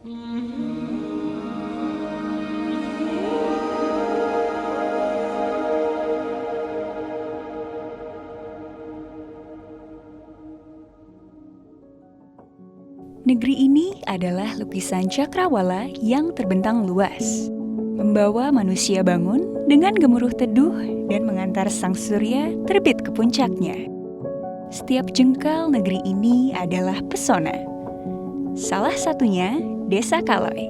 Negeri ini adalah lukisan cakrawala yang terbentang luas, membawa manusia bangun dengan gemuruh teduh dan mengantar sang surya terbit ke puncaknya. Setiap jengkal negeri ini adalah pesona. Salah satunya Desa Kaloy.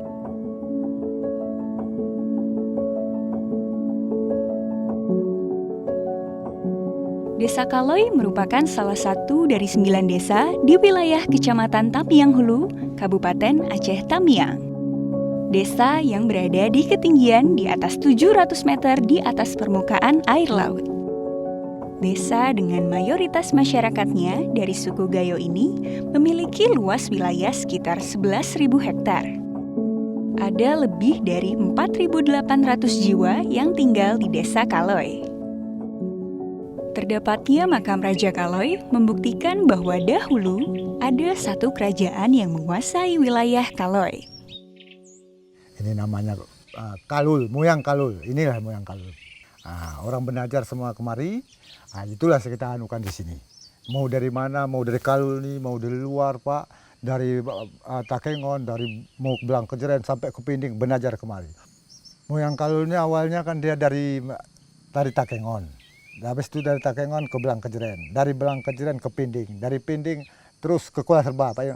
Desa Kaloy merupakan salah satu dari 9 desa di wilayah Kecamatan Tamiang Hulu, Kabupaten Aceh Tamiang. Desa yang berada di ketinggian di atas 700 meter di atas permukaan air laut. Desa dengan mayoritas masyarakatnya dari suku Gayo ini memiliki luas wilayah sekitar 11.000 hektar. Ada lebih dari 4.800 jiwa yang tinggal di Desa Kaloy. Terdapatnya makam Raja Kaloy membuktikan bahwa dahulu ada satu kerajaan yang menguasai wilayah Kaloy. Ini namanya Kalul, Moyang Kalul. Inilah Moyang Kalul. Orang Benajar semua kemari, itulah kita anukan di sini. Mau dari mana, mau dari Kalul nih, mau dari luar Pak, dari Takengon, dari mau Belang Kejeren sampai ke Pinding, Benajar kemari. Moyang Kalul ini awalnya kan dia dari Takengon. Habis itu dari Takengon ke Belang Kejeren, dari Belang Kejeren ke Pinding, dari Pinding terus ke Kuala Serba, Pak.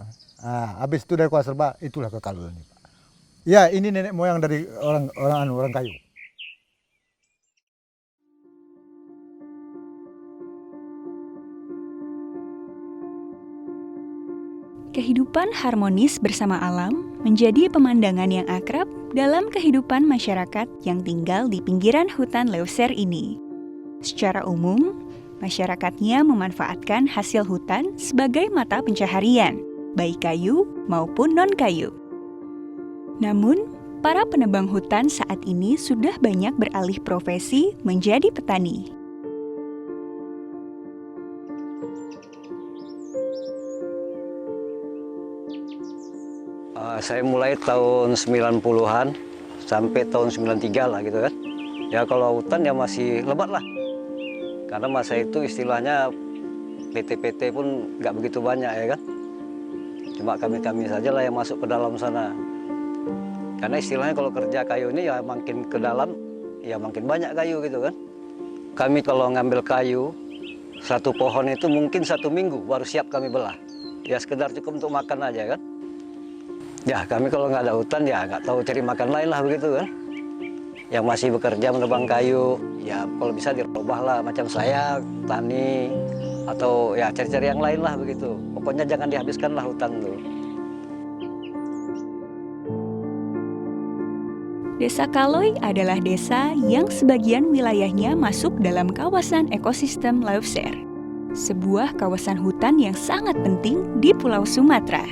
Habis itu dari Kuala Serba itulah ke Kalul ini, Pak. Ya, ini nenek moyang dari orang kayu. Kehidupan harmonis bersama alam menjadi pemandangan yang akrab dalam kehidupan masyarakat yang tinggal di pinggiran hutan Leuser ini. Secara umum, masyarakatnya memanfaatkan hasil hutan sebagai mata pencaharian, baik kayu maupun non-kayu. Namun, para penebang hutan saat ini sudah banyak beralih profesi menjadi petani. Saya mulai tahun 90-an sampai tahun 93 lah gitu kan. Ya kalau hutan ya masih lebat lah. Karena masa itu istilahnya PT-PT pun nggak begitu banyak ya kan. Cuma kami-kami saja lah yang masuk ke dalam sana. Karena istilahnya kalau kerja kayu ini ya makin ke dalam, ya makin banyak kayu gitu kan. Kami kalau ngambil kayu, satu pohon itu mungkin 1 minggu baru siap kami belah. Ya sekedar cukup untuk makan aja kan. Ya kami kalau nggak ada hutan ya nggak tahu cari makan lain lah begitu kan. Yang masih bekerja menebang kayu, ya kalau bisa dirubah lah macam saya, tani, atau ya cari-cari yang lain lah begitu. Pokoknya jangan dihabiskan lah hutan tuh. Desa Kaloy adalah desa yang sebagian wilayahnya masuk dalam kawasan ekosistem Leuser, sebuah kawasan hutan yang sangat penting di Pulau Sumatera,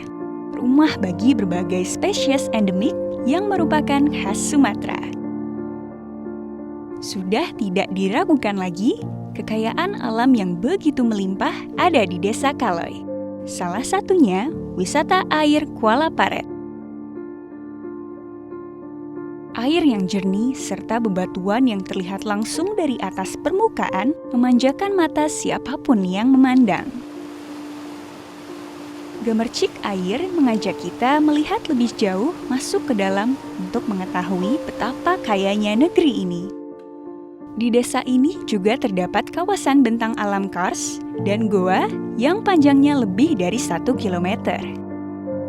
rumah bagi berbagai spesies endemik yang merupakan khas Sumatera. Sudah tidak diragukan lagi, kekayaan alam yang begitu melimpah ada di Desa Kaloy. Salah satunya wisata air Kuala Paret. Air yang jernih serta bebatuan yang terlihat langsung dari atas permukaan memanjakan mata siapapun yang memandang. Gemercik air mengajak kita melihat lebih jauh masuk ke dalam untuk mengetahui betapa kayanya negeri ini. Di desa ini juga terdapat kawasan bentang alam kars dan goa yang panjangnya lebih dari 1 kilometer.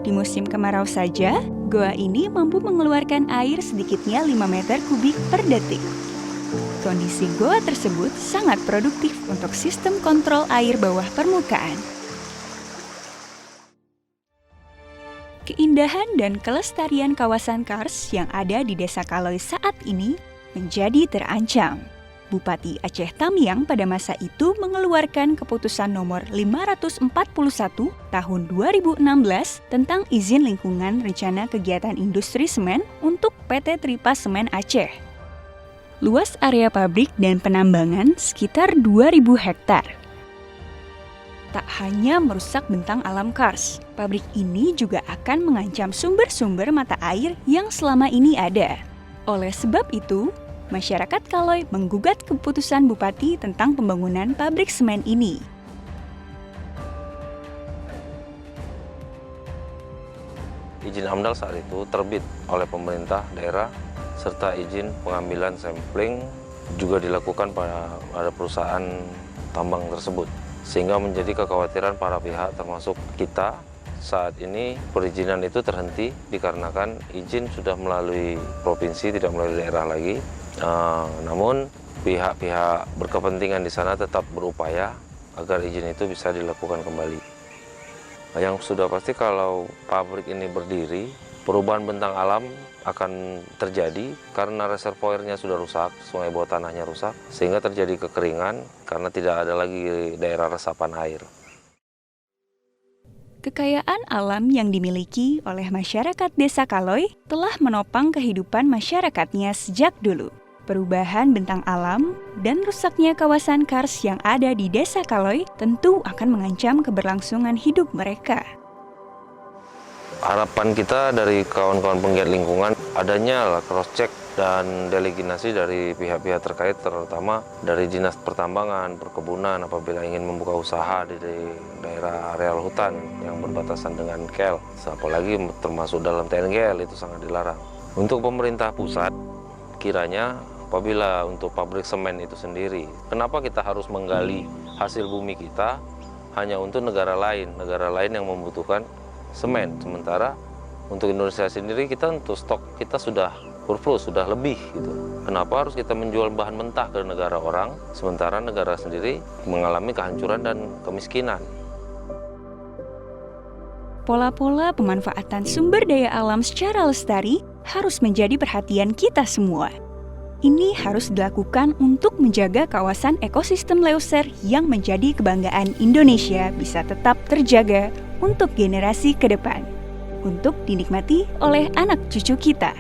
Di musim kemarau saja, goa ini mampu mengeluarkan air sedikitnya 5 meter kubik per detik. Kondisi goa tersebut sangat produktif untuk sistem kontrol air bawah permukaan. Keindahan dan kelestarian kawasan kars yang ada di Desa Kaloy saat ini menjadi terancam. Bupati Aceh Tamiang pada masa itu mengeluarkan keputusan nomor 541 tahun 2016 tentang izin lingkungan rencana kegiatan industri semen untuk PT Tripa Semen Aceh. Luas area pabrik dan penambangan sekitar 2.000 hektar. Tak hanya merusak bentang alam Kars, pabrik ini juga akan mengancam sumber-sumber mata air yang selama ini ada. Oleh sebab itu, masyarakat Kaloy menggugat keputusan Bupati tentang pembangunan pabrik semen ini. Izin AMDAL saat itu terbit oleh pemerintah daerah serta izin pengambilan sampling juga dilakukan pada perusahaan tambang tersebut. Sehingga menjadi kekhawatiran para pihak termasuk kita saat ini perizinan itu terhenti dikarenakan izin sudah melalui provinsi, tidak melalui daerah lagi. Namun pihak-pihak berkepentingan di sana tetap berupaya agar izin itu bisa dilakukan kembali. Yang sudah pasti kalau pabrik ini berdiri, perubahan bentang alam akan terjadi karena reservoirnya sudah rusak, sungai bawah tanahnya rusak, sehingga terjadi kekeringan karena tidak ada lagi daerah resapan air. Kekayaan alam yang dimiliki oleh masyarakat Desa Kaloy telah menopang kehidupan masyarakatnya sejak dulu. Perubahan bentang alam dan rusaknya kawasan Kars yang ada di Desa Kaloy tentu akan mengancam keberlangsungan hidup mereka. Harapan kita dari kawan-kawan penggiat lingkungan adanya cross-check dan deleginasi dari pihak-pihap terkait, terutama dari Dinas Pertambangan, Perkebunan apabila ingin membuka usaha di daerah areal hutan yang berbatasan dengan KEL, apalagi termasuk dalam TNGL itu sangat dilarang. Untuk pemerintah pusat, kiranya apabila untuk pabrik semen itu sendiri, kenapa kita harus menggali hasil bumi kita hanya untuk negara lain yang membutuhkan semen, sementara untuk Indonesia sendiri kita untuk stok kita sudah surplus, sudah lebih gitu. Kenapa harus kita menjual bahan mentah ke negara orang, sementara negara sendiri mengalami kehancuran dan kemiskinan? Pola-pola pemanfaatan sumber daya alam secara lestari harus menjadi perhatian kita semua. Ini harus dilakukan untuk menjaga kawasan ekosistem Leuser yang menjadi kebanggaan Indonesia bisa tetap terjaga untuk generasi ke depan, untuk dinikmati oleh anak cucu kita.